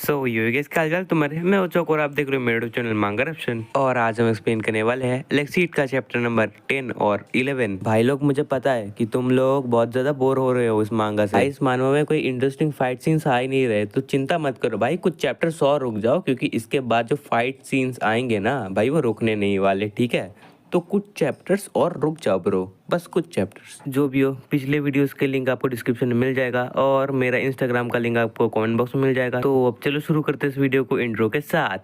सो yo guys क्या हाल तुम्हारे। मैं ओचोक और आप देख रहे हो मेरे चैनल मांगा रप्शन। और आज हम एक्सप्लेन करने वाले हैं एलेक्सीड का चैप्टर नंबर 10 और 11। भाई लोग मुझे पता है कि तुम लोग बहुत ज्यादा बोर हो रहे हो इस मांगा से। इस मानवा में कोई इंटरेस्टिंग फाइट सीन्स आ ही नहीं रहे, तो चिंता मत करो भाई, कुछ चैप्टर्स और रुक जाओ, क्योंकि इसके बाद जो फाइट सीन्स आएंगे ना भाई वो रुकने नहीं वाले, ठीक है। तो कुछ चैप्टर्स और रुक जाओ ब्रो, बस कुछ चैप्टर्स। जो भी हो, पिछले वीडियोस के लिंक आपको डिस्क्रिप्शन में मिल जाएगा और मेरा इंस्टाग्राम का लिंक आपको कमेंट बॉक्स में मिल जाएगा। तो अब चलो शुरू करते हैं इस वीडियो को इंट्रो के साथ।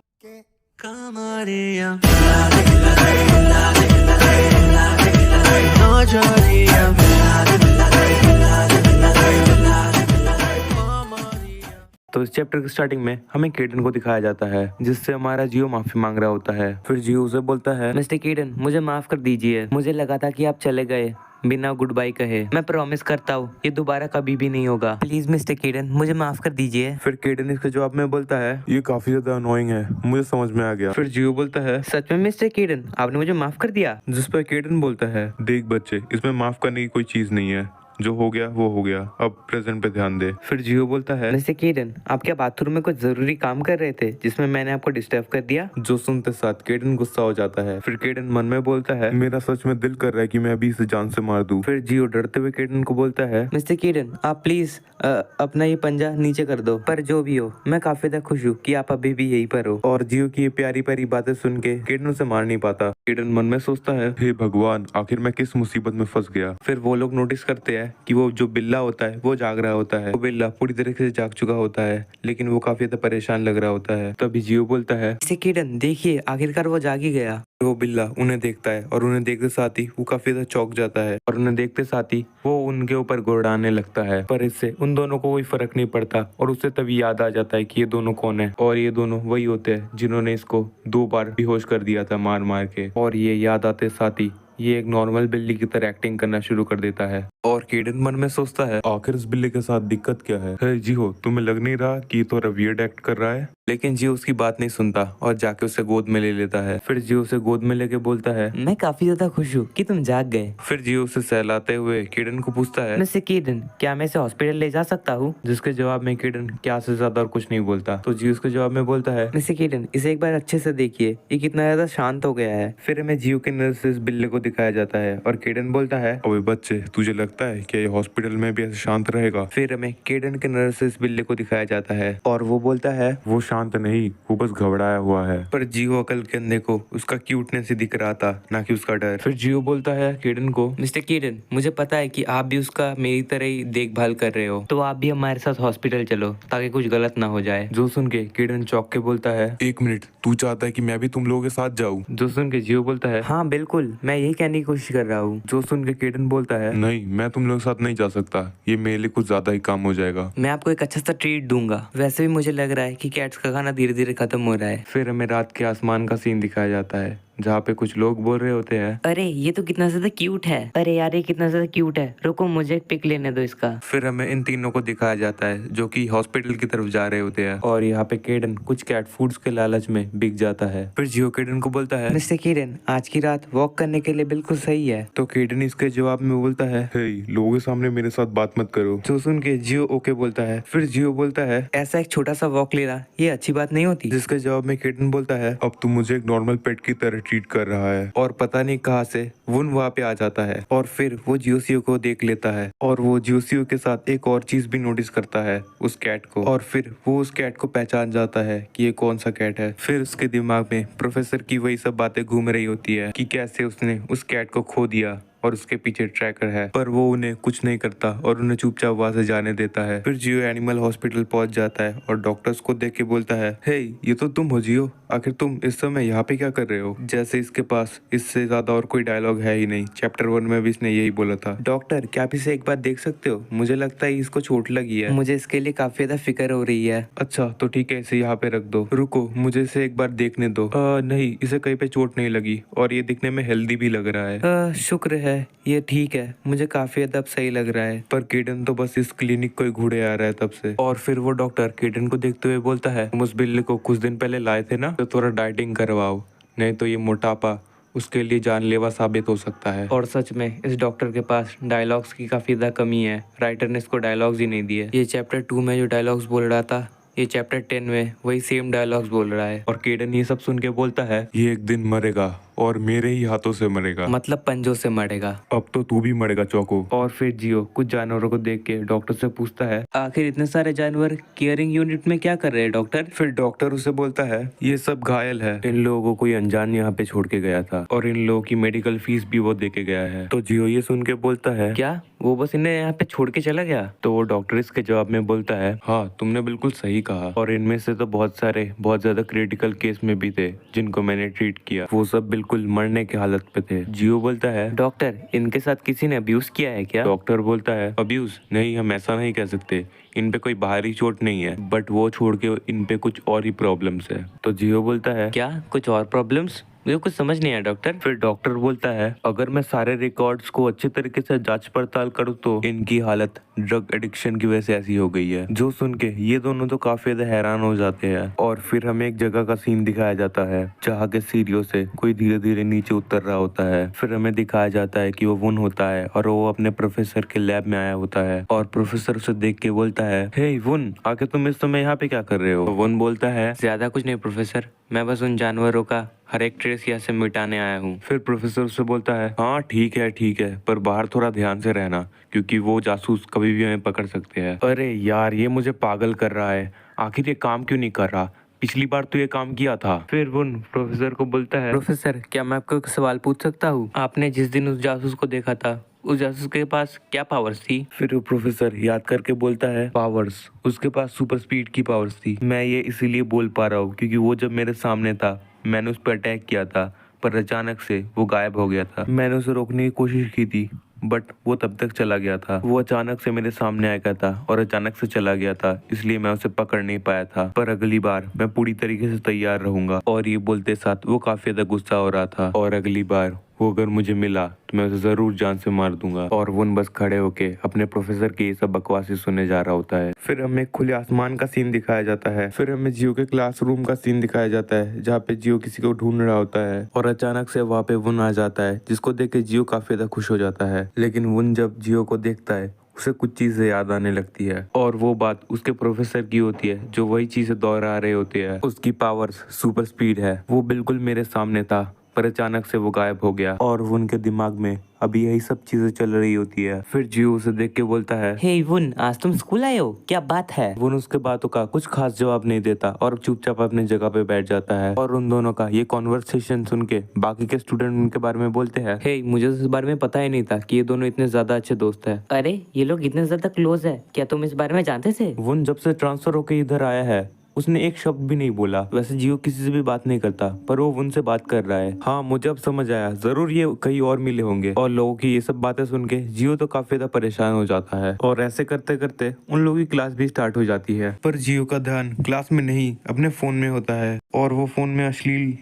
तो इस चैप्टर की स्टार्टिंग में हमें केडन को दिखाया जाता है, जिससे हमारा जियो माफी मांग रहा होता है। फिर जियो उसे बोलता है, मिस्टर केडन मुझे माफ कर दीजिए, मुझे लगा था कि आप चले गए बिना गुड बाय कहे। मैं प्रॉमिस करता हूँ ये दोबारा कभी भी नहीं होगा। प्लीज मिस्टर केडन मुझे माफ कर दीजिए। फिर केडन इसके जवाब में बोलता है, ये काफी ज्यादा अनोइंग है, मुझे समझ में आ गया। फिर जियो बोलता है, सच में मिस्टर केडन आपने मुझे माफ कर दिया। जिस पर केडन बोलता है, देख बच्चे, इसमें माफ करने की कोई चीज नहीं है, जो हो गया वो हो गया, अब प्रेजेंट पे ध्यान दे। फिर जियो बोलता है, मिस्टर केडन आप क्या बाथरूम में कुछ जरूरी काम कर रहे थे जिसमें मैंने आपको डिस्टर्ब कर दिया। जो सुनते साथ केडन गुस्सा हो जाता है। फिर केडन मन में बोलता है, मेरा सच में दिल कर रहा है कि मैं अभी इसे जान से मार दूं। फिर जियो डरते हुए केडन को बोलता है, मिस्टर केडन आप प्लीज अपना ये पंजा नीचे कर दो। पर जो भी हो मैं काफी ज्यादा खुश हूँ कि आप अभी भी यहीं पर हो। और जियो की ये प्यारी प्यारी बातें सुन के केडन उसे मार नहीं पाता। केडन मन में सोचता है, हे भगवान, आखिर मैं किस मुसीबत में फंस गया। फिर वो लोग नोटिस करते हैं कि वो जो बिल्ला होता है वो जाग रहा होता है। वो बिल्ला पूरी तरीके से जाग चुका होता है, लेकिन वो काफी ज्यादा परेशान लग रहा होता है। तभी जियो बोलता है, मिस्टर केडन देखिए आखिरकार वो जाग ही गया। वो बिल्ला उन्हें देखता है और उन्हें देखते साथ ही वो काफी ज्यादा चौंक जाता है और उन्हें देखते साथ ही वो उनके ऊपर गुर्राने लगता है। पर इससे उन दोनों को कोई फर्क नहीं पड़ता और उसे तभी याद आ जाता है कि ये दोनों कौन है। और ये दोनों वही होते हैं जिन्होंने इसको 2 बार बेहोश कर दिया था मार मार के। और ये याद आते साथ ही ये एक नॉर्मल बिल्ली की तरह एक्टिंग करना शुरू कर देता है। और केडन मन में सोचता है, आखिर इस बिल्ली के साथ दिक्कत क्या है। हे जी हो, तुम्हें लग नहीं रहा कि ये तो वियर्ड एक्ट कर रहा है। लेकिन जियो उसकी बात नहीं सुनता और जाके उसे गोद में ले लेता है। फिर जियो उसे गोद में लेके बोलता है, मैं काफी ज्यादा खुश हूँ कि तुम जाग गए। फिर जियो उसे सहलाते हुए केडन को पूछता है, मिस्टर केडन क्या मैं इसे हॉस्पिटल ले जा सकता हूँ। जिसके जवाब में केडन क्या से ज्यादा और कुछ नहीं बोलता। तो जियो उसके जवाब में बोलता है, मिस्टर केडन इसे एक बार अच्छे से देखिए, ये कितना ज्यादा शांत हो गया है। फिर हमें जियो के नजर से इस बिल्ले को दिखाया जाता है और केडन बोलता है, अबे बच्चे, तुझे लगता है कि ये हॉस्पिटल में भी ऐसे शांत रहेगा। फिर हमें केडन के नजर से इस बिल्ले को दिखाया जाता है और वो बोलता है, वो शांत नहीं, वो बस घबराया हुआ है। पर जियो अकल के अंधे को उसका क्यूटनेस ही दिख रहा था, ना कि उसका डर। फिर जियो बोलता है केडन को, मिस्टर केडन मुझे पता है कि आप भी उसका मेरी तरह ही देखभाल कर रहे हो, तो आप भी हमारे साथ हॉस्पिटल चलो ताकि कुछ गलत ना हो जाए। जो सुन के केडन चौंक के बोलता है, 1 मिनट, तू चाहता है कि मैं भी तुम लोगों के साथ जाऊं? जो सुन के जियो बोलता है, हाँ बिल्कुल, मैं यही कहने की कोशिश कर रहा हूँ। जो सुन के केडन बोलता है, नहीं, मैं तुम लोगों के साथ नहीं जा सकता, ये मेरे लिए कुछ ज्यादा ही काम हो जाएगा। मैं आपको एक अच्छा सा ट्रीट दूंगा। वैसे भी मुझे लग रहा है कि कैट्स का खाना धीरे धीरे खत्म हो रहा है। फिर हमें रात के आसमान का सीन दिखाया जाता है जहाँ पे कुछ लोग बोल रहे होते हैं, अरे ये तो कितना ज्यादा क्यूट है। अरे यार ये कितना ज्यादा क्यूट है, रुको मुझे एक पिक लेने दो इसका। फिर हमें इन तीनों को दिखाया जाता है जो कि हॉस्पिटल की तरफ जा रहे होते हैं और यहाँ पे केडन कुछ कैट फूड्स के लालच में बिक जाता है। फिर जियो केडन को बोलता है, मिस्टर केडन आज की रात वॉक करने के लिए बिल्कुल सही है। तो केडन इसके जवाब में बोलता है, हे, लोगों के सामने मेरे साथ बात मत करो। जो सुन के जियो ओके बोलता है। फिर जियो बोलता है, ऐसा एक छोटा सा वॉक लेना ये अच्छी बात नहीं होती। जिसके जवाब में केडन बोलता है, अब तुम मुझे एक नॉर्मल पेट की तरह ट्रीट कर रहा है। और पता नहीं कहाँ से वुन वहाँ पे आ जाता है और फिर वो जियोसियो को देख लेता है और वो जियोसियो के साथ एक और चीज भी नोटिस करता है, उस कैट को। और फिर वो उस कैट को पहचान जाता है कि ये कौन सा कैट है। फिर उसके दिमाग में प्रोफेसर की वही सब बातें घूम रही होती है कि कैसे उसने उस कैट को खो दिया और उसके पीछे ट्रैकर है, पर वो उन्हें कुछ नहीं करता और उन्हें चुपचाप वहां से जाने देता है। फिर जियो एनिमल हॉस्पिटल पहुंच जाता है और डॉक्टर्स को देख के बोलता है, हे, ये तो तुम हो जियो, आखिर तुम इस समय यहाँ पे क्या कर रहे हो। जैसे इसके पास इससे ज्यादा और कोई डायलॉग है ही नहीं। चैप्टर 1 में भी इसने यही बोला था। डॉक्टर क्या आप इसे एक बार देख सकते हो, मुझे लगता है इसको चोट लगी है। मुझे इसके लिए काफी ज्यादा फिक्र हो रही है। अच्छा तो ठीक है, इसे यहाँ पे रख दो। रुको, मुझे इसे एक बार देखने दो। नहीं, इसे कहीं पे चोट नहीं लगी और ये दिखने में हेल्दी भी लग रहा है। शुक्र है, ये ठीक है, मुझे काफी हद तक सही लग रहा है। पर केडन तो बस इस क्लिनिक को ही घूरे आ रहा है तब से। और फिर वो डॉक्टर केडन को देखते हुए बोलता है, तुम उस बिल्ली को कुछ दिन पहले लाए थे ना, तो थोड़ा डाइटिंग करवाओ, नहीं तो ये मोटापा उसके लिए जानलेवा साबित हो सकता है। और सच में इस डॉक्टर के पास डायलॉग्स की काफी ज्यादा कमी है। राइटर ने इसको डायलॉग्स ही नहीं दिए। ये चैप्टर 2 में जो डायलॉग्स बोल रहा था ये चैप्टर 10 में वही सेम डायलॉग्स बोल रहा है। और केडन ये सब सुन के बोलता है ये एक दिन मरेगा और मेरे ही हाथों से मरेगा। मतलब पंजों से मरेगा। अब तो तू भी मरेगा चौको। और फिर जियो कुछ जानवरों को देख के डॉक्टर से पूछता है आखिर इतने सारे जानवर केयरिंग यूनिट में क्या कर रहे हैं डॉक्टर। फिर डॉक्टर उसे बोलता है ये सब घायल है, इन लोगों को कोई अनजान यहाँ पे छोड़ के गया था और इन लोगों की मेडिकल फीस भी वो दे के गया है। तो जियो ये सुन के बोलता है क्या वो बस इन्हें यहाँ पे छोड़ के चला गया। तो वो डॉक्टर इसके जवाब में बोलता है हाँ तुमने बिल्कुल सही कहा, और इनमें से तो बहुत सारे बहुत ज्यादा क्रिटिकल केस में भी थे जिनको मैंने ट्रीट किया, वो सब बिल्कुल मरने की हालत पे थे। जियो बोलता है डॉक्टर इनके साथ किसी ने अब्यूज किया है क्या। डॉक्टर बोलता है अब्यूज नहीं, हम ऐसा नहीं कह सकते, इन पे कोई बाहरी चोट नहीं है, बट वो छोड़ के इन पे कुछ और ही प्रॉब्लम्स है। तो जियो बोलता है क्या कुछ और प्रॉब्लम्स, मुझे कुछ समझ नहीं आया डॉक्टर। फिर डॉक्टर बोलता है अगर मैं सारे रिकॉर्ड्स को अच्छे तरीके से जांच पड़ताल करूँ तो इनकी हालत ड्रग एडिक्शन की वजह से ऐसी हो गई है। जो सुन के ये दोनों तो काफी ज्यादा हैरान हो जाते हैं। और फिर हमें एक जगह का सीन दिखाया जाता है जहाँ के सीढ़ियों से कोई धीरे धीरे नीचे उतर रहा होता है। फिर हमें दिखाया जाता है कि वो वुन होता है और वो अपने प्रोफेसर के लैब में आया होता है और प्रोफेसर उसे देख के बोलता है हे वुन, आके तुम इस समय यहाँ पे क्या कर रहे हो। तो वुन बोलता है ज्यादा कुछ नहीं प्रोफेसर, मैं बस उन जानवरों का हर एक ट्रेस यहाँ से मिटाने आया हूँ। फिर प्रोफेसर उससे बोलता है हाँ ठीक है, पर बाहर थोड़ा ध्यान से रहना क्योंकि वो जासूस कभी भी हमें पकड़ सकते हैं। अरे यार ये मुझे पागल कर रहा है, आखिर ये काम क्यों नहीं कर रहा, पिछली बार तो ये काम किया था। फिर वो प्रोफेसर को बोलता है प्रोफेसर क्या मैं आपको एक सवाल पूछ सकता हूँ, आपने जिस दिन उस जासूस को देखा था उस जासूस के पास क्या पावर्स थी। फिर वो प्रोफेसर याद करके बोलता है पावर्स, उसके पास सुपर स्पीड की पावर्स थी। मैं ये इसीलिए बोल पा रहा हूँ क्योंकि वो जब मेरे सामने था मैंने उस पर अटैक किया था, पर अचानक से वो गायब हो गया था। मैंने उसे रोकने की कोशिश की थी बट वो तब तक चला गया था। वो अचानक से मेरे सामने आ गया था और अचानक से चला गया था, इसलिए मैं उसे पकड़ नहीं पाया था, पर अगली बार मैं पूरी तरीके से तैयार रहूंगा। और ये बोलते साथ वो काफी ज्यादा गुस्सा हो रहा था और अगली बार वो अगर मुझे मिला तो मैं उसे जरूर जान से मार दूंगा। और वो बस खड़े होके अपने प्रोफेसर की ये सब बकवासी सुनने जा रहा होता है। फिर हमें खुले आसमान का सीन दिखाया जाता है। फिर हमें जियो के क्लासरूम का सीन दिखाया जाता है जहाँ पे जियो किसी को ढूंढ रहा होता है और अचानक से वहाँ पे वुन आ जाता है जिसको देख के जियो काफी ज्यादा खुश हो जाता है। लेकिन वुन जब जियो को देखता है उसे कुछ चीजें याद आने लगती है और वो बात उसके प्रोफेसर की होती है जो वही चीजें दोहरा रहे होते हैं। उसकी पावर्स सुपर स्पीड है, वो बिल्कुल मेरे सामने था पर अचानक से वो गायब हो गया और वो उनके दिमाग में अभी यही सब चीजें चल रही होती है। फिर जियो उसे देख के बोलता है हे वुन आज तुम स्कूल आए हो, क्या बात है। वो उसके बातों का कुछ खास जवाब नहीं देता और चुपचाप अपनी जगह पे बैठ जाता है। और उन दोनों का ये कॉन्वर्सेशन सुन के बाकी के स्टूडेंट उनके बारे में बोलते हैं हे मुझे इस बारे में पता ही नहीं था कि ये दोनों इतने ज्यादा अच्छे दोस्त हैं। अरे ये लोग इतने ज्यादा क्लोज है, क्या तुम इस बारे में जानते थे। वो जब से ट्रांसफर होके इधर आया है उसने एक शब्द भी नहीं बोला। वैसे जियो किसी से भी बात नहीं करता पर वो उनसे बात कर रहा है। हाँ मुझे अब समझ आया, जरूर ये कहीं और मिले होंगे। और लोगों की ये सब बातें सुन के जियो तो काफी ज्यादा परेशान हो जाता है और ऐसे करते करते उन लोगों की क्लास भी स्टार्ट हो जाती है। पर जियो का ध्यान क्लास में नहीं अपने फोन में होता है और वो फोन में अश्लील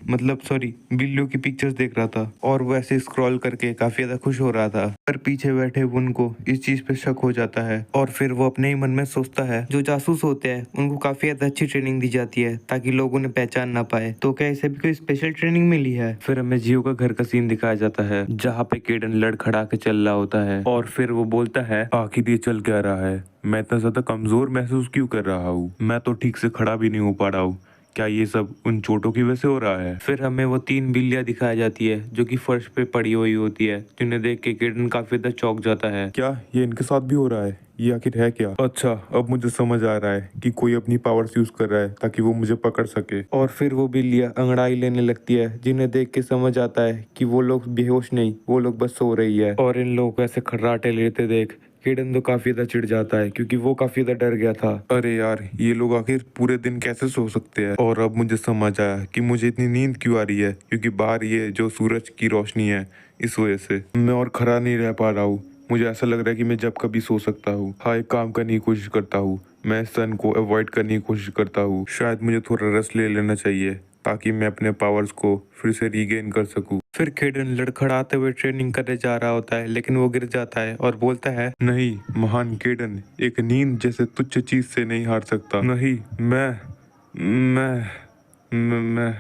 बिल्लियों की पिक्चर्स देख रहा था और वो ऐसे स्क्रॉल करके काफी ज्यादा खुश हो रहा था। पर पीछे बैठे उनको इस चीज पे शक हो जाता है और फिर वो अपने ही मन में सोचता है जो जासूस होते हैं उनको काफी ज्यादा अच्छी ट्रेनिंग दी जाती है ताकि लोग उन्हें पहचान ना पाए, तो क्या इसे भी कोई स्पेशल ट्रेनिंग मिली है। फिर हमें जियो का घर का सीन दिखाया जाता है जहाँ पे केडन लड़खड़ा के चल रहा होता है और फिर वो बोलता है आखिर ये चल क्या रहा है, मैं इतना ज्यादा कमजोर महसूस क्यों कर रहा हूँ, मैं तो ठीक से खड़ा भी नहीं हो पा रहा हूँ, क्या ये सब उन चोटों की वजह से हो रहा है। फिर हमें वो 3 बिल्लियां दिखाई जाती है जो कि फर्श पे पड़ी हुई होती है, जिन्हें देख के केडन काफी ज्यादा चौंक जाता है। क्या ये इनके साथ भी हो रहा है, ये आखिर है क्या। अच्छा अब मुझे समझ आ रहा है कि कोई अपनी पावर्स यूज कर रहा है ताकि वो मुझे पकड़ सके। और फिर वो बिल्लियां अंगड़ाई लेने लगती है जिन्हें देख के समझ आता है कि वो लोग बेहोश नहीं, वो लोग बस सो रही है। और इन लोगों को ऐसे खर्राटे लेते देख केडन तो काफी ज्यादा चिढ़ जाता है क्योंकि वो काफी ज्यादा डर गया था। अरे यार ये लोग आखिर पूरे दिन कैसे सो सकते हैं। और अब मुझे समझ आया कि मुझे इतनी नींद क्यों आ रही है, क्योंकि बाहर ये जो सूरज की रोशनी है इस वजह से मैं और खड़ा नहीं रह पा रहा हूँ। मुझे ऐसा लग रहा है कि मैं जब कभी सो सकता हूँ। हाँ एक काम करने की कोशिश करता हूँ, मैं सन को अवॉइड करने की कोशिश करता हूँ। शायद मुझे थोड़ा रेस्ट ले लेना चाहिए ताकि मैं अपने पावर्स को फिर से रीगेन कर सकूं। फिर केडन लड़खड़ाते हुए ट्रेनिंग करने जा रहा होता है लेकिन वो गिर जाता है और बोलता है नहीं महान केडन, एक नींद जैसे तुच्छ चीज से नहीं हार सकता। नहीं मैं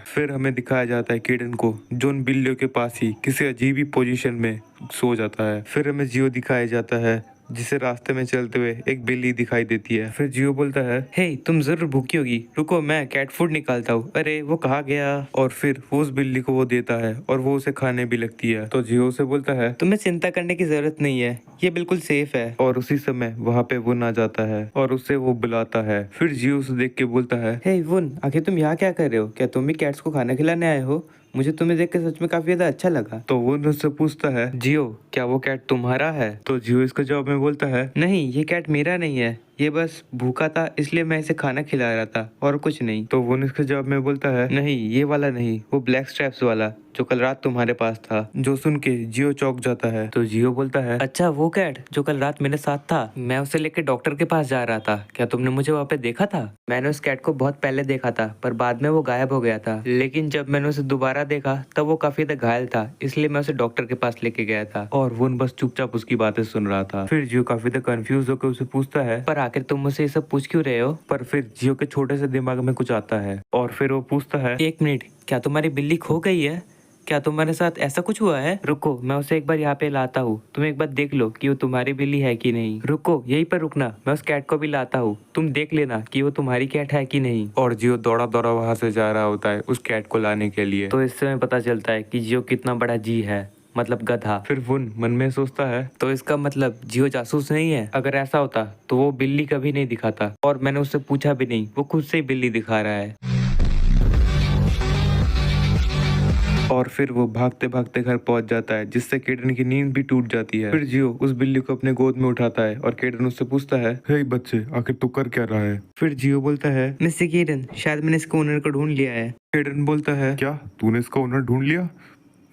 फिर हमें दिखाया जाता है केडन को जो उन बिल्लियों के पास ही किसी अजीब ही पोजीशन में सो जाता है। फिर हमें जियो दिखाया जाता है जिसे रास्ते में चलते हुए एक बिल्ली दिखाई देती है। फिर जियो बोलता है, हे तुम जरूर भूखी होगी, रुको मैं कैट फूड निकालता हूँ। अरे वो कहाँ गया? और फिर वो उस बिल्ली को वो देता है और वो उसे खाने भी लगती है। तो जियो उसे बोलता है, तुम्हें चिंता करने की जरूरत नहीं है, ये बिल्कुल सेफ है। और उसी समय वहाँ पे वुन आ जाता है और उसे वो बुलाता है। फिर जियो उसे देख के बोलता है, हे वुन, आखिर तुम यहाँ क्या कर रहे हो? क्या तुम भी कैट्स को खाना खिलाने आए हो? मुझे तुम्हें देख के सच में काफी ज्यादा अच्छा लगा। तो वुन उससे पूछता है, जियो, क्या वो कैट तुम्हारा है? तो जियो इसका जवाब में बोलता है, नहीं, ये कैट मेरा नहीं है, ये बस भूखा था इसलिए मैं इसे खाना खिला रहा था और कुछ नहीं। तो वुन इसके जवाब में बोलता है, नहीं, ये वाला नहीं, वो ब्लैक स्ट्रैप्स वाला जो कल रात तुम्हारे पास था। जो सुन के जियो चौंक जाता है। तो जियो बोलता है, अच्छा, वो कैट जो कल रात मेरे साथ था, मैं उसे लेकर डॉक्टर के पास जा रहा था। क्या तुमने मुझे वहाँ पे देखा था? मैंने उस कैट को बहुत पहले देखा था पर बाद में वो गायब हो गया था, लेकिन जब मैंने उसे दोबारा देखा तब वो काफी ज्यादा घायल था, इसलिए मैं उसे डॉक्टर के पास लेके गया था। और वुन बस चुपचाप उसकी बातें सुन रहा था। फिर जियो काफी ज्यादा कंफ्यूज होकर उसे पूछता है, पर आखिर तुम मुझसे ये सब पूछ क्यों रहे हो? पर फिर जियो के छोटे से दिमाग में कुछ आता है और फिर वो पूछता है, एक मिनट, क्या तुम्हारी बिल्ली खो गई है? क्या तुम्हारे साथ ऐसा कुछ हुआ है? रुको, मैं उसे एक बार यहाँ पे लाता हूँ, तुम एक बार देख लो कि वो तुम्हारी बिल्ली है कि नहीं। रुको, यहीं पर रुकना, मैं उस कैट को भी लाता हूँ, तुम देख लेना कि वो तुम्हारी कैट है कि नहीं। और जियो दौड़ा दौड़ा वहां से जा रहा होता है उस कैट को लाने के लिए। तो इससे हमें पता चलता है कि जियो कितना बड़ा जी है, मतलब गधा। फिर वुन मन में सोचता है, तो इसका मतलब जियो जासूस नहीं है? अगर ऐसा होता तो वो बिल्ली कभी नहीं दिखाता और मैंने उससे पूछा भी नहीं, वो खुद से ही बिल्ली दिखा रहा है। और फिर वो भागते भागते घर पहुंच जाता है जिससे केडन की नींद भी टूट जाती है। फिर जियो उस बिल्ली को अपने गोद में उठाता है और केडन उससे पूछता है, हे बच्चे, आखिर तू कर क्या रहा है? फिर जियो बोलता है, मिस्टर किरण, शायद मैंने इसके ओनर को ढूंढ लिया है। केडन बोलता है, क्या तूने इसका ओनर ढूंढ लिया?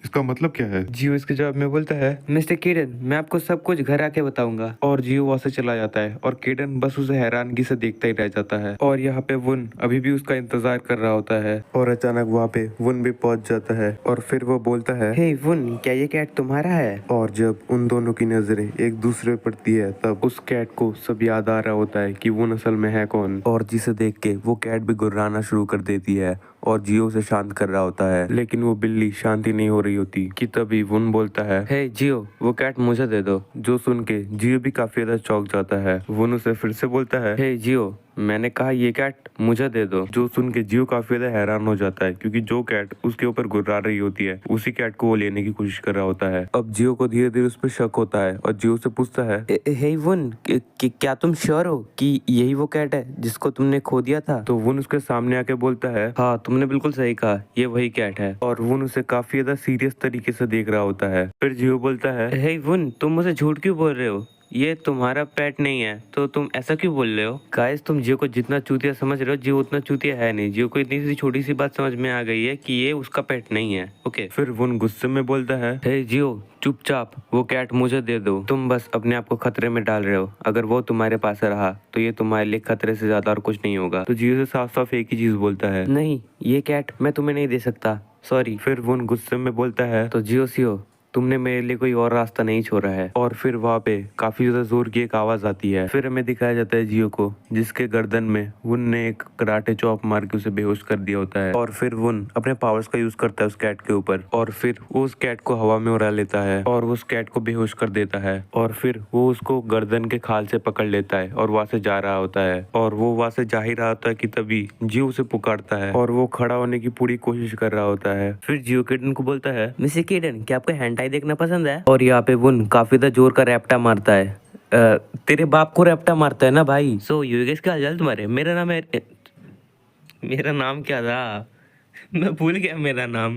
इसका मतलब क्या है? जियो इसके जवाब में बोलता है, मिस्टर किरण, मैं आपको सब कुछ घर आके बताऊंगा। और जियो वहां से चला जाता है और केडन बस उसे हैरानगी से देखता ही रह जाता है। और यहाँ पे वुन अभी भी उसका इंतजार कर रहा होता है और अचानक वहाँ पे वुन भी पहुंच जाता है और फिर वो बोलता है, हे वुन, क्या ये कैट तुम्हारा है? और जब उन दोनों की नजरें एक दूसरे पर पड़ती है तब उस कैट को सब याद आ रहा होता है कि वुन असल में है कौन। और जिसे देख के वो कैट भी गुर्राना शुरू कर देती है और जियो उसे शांत कर रहा होता है, लेकिन वो बिल्ली शांति नहीं हो रही होती कि तभी वुन बोलता है, हे जियो, वो कैट मुझे दे दो। जो सुन के जियो भी काफी ज्यादा चौंक जाता है। वुन उसे फिर से बोलता है, हे जियो, मैंने कहा ये कैट मुझे दे दो। जो सुन के जियो काफी ज्यादा हैरान हो जाता है क्योंकि जो कैट उसके ऊपर गुर्रा रही होती है उसी कैट को वो लेने की कोशिश कर रहा होता है। अब जियो को धीरे धीरे उस पर शक होता है और जियो से पूछता है, हे वुन, क्या तुम श्योर हो कि यही वो कैट है जिसको तुमने खो दिया था? तो वुन उसके सामने आके बोलता है, हाँ, तुमने बिल्कुल सही कहा, ये वही कैट है। और वुन उसे काफी ज्यादा सीरियस तरीके से देख रहा होता है। फिर जियो बोलता है, हे वुन, तुम मुझे झूठ क्यों बोल रहे हो? ये तुम्हारा पेट नहीं है, तो तुम ऐसा क्यों बोल रहे हो? गाइस, तुम जियो को जितना चूतिया समझ रहे हो, जियो उतना चूतिया है नहीं। जियो को इतनी सी छोटी सी बात समझ में आ गई है कि ये उसका पेट नहीं है। ओके। फिर वुन गुस्से में बोलता है, हे जियो, चुपचाप वो कैट मुझे दे दो। तुम बस अपने आप को खतरे में डाल रहे हो, अगर वो तुम्हारे पास रहा तो ये तुम्हारे लिए खतरे से ज्यादा और कुछ नहीं होगा। तो जियो से साफ साफ एक ही चीज बोलता है, नहीं, ये कैट मैं तुम्हें नहीं दे सकता, सॉरी। फिर वुन गुस्से में बोलता है, तो जियो सियो, तुमने मेरे लिए कोई और रास्ता नहीं छोड़ा है। और फिर वहाँ पे काफी ज्यादा जोर की एक आवाज आती है। फिर हमें दिखाया जाता है जियो को जिसके गर्दन में वुन ने एक कराटे चॉप मार के उसे बेहोश कर दिया होता है। और फिर वुन अपने पावर्स का यूज करता है उस कैट के ऊपर और फिर वो उस कैट को हवा में उड़ा लेता है और उस कैट को बेहोश कर देता है। और फिर वो उसको गर्दन के खाल से पकड़ लेता है और वहाँ से जा रहा होता है। और वो वहाँ से जा ही रहा होता है कि तभी जियो उसे पुकारता है और वो खड़ा होने की पूरी कोशिश कर रहा होता है। फिर जियो केडन को बोलता है, मिस्टर किरण, क्या आपको हैंटाई देखना पसंद है? और यहाँ पे वुन काफी ज्यादा जोर का रैप्टा मारता है। तेरे बाप को रैप्टा मारता है ना भाई। सो योगेश, क्या हाल तुम्हारे? मेरा नाम क्या था? मैं भूल गया मेरा नाम।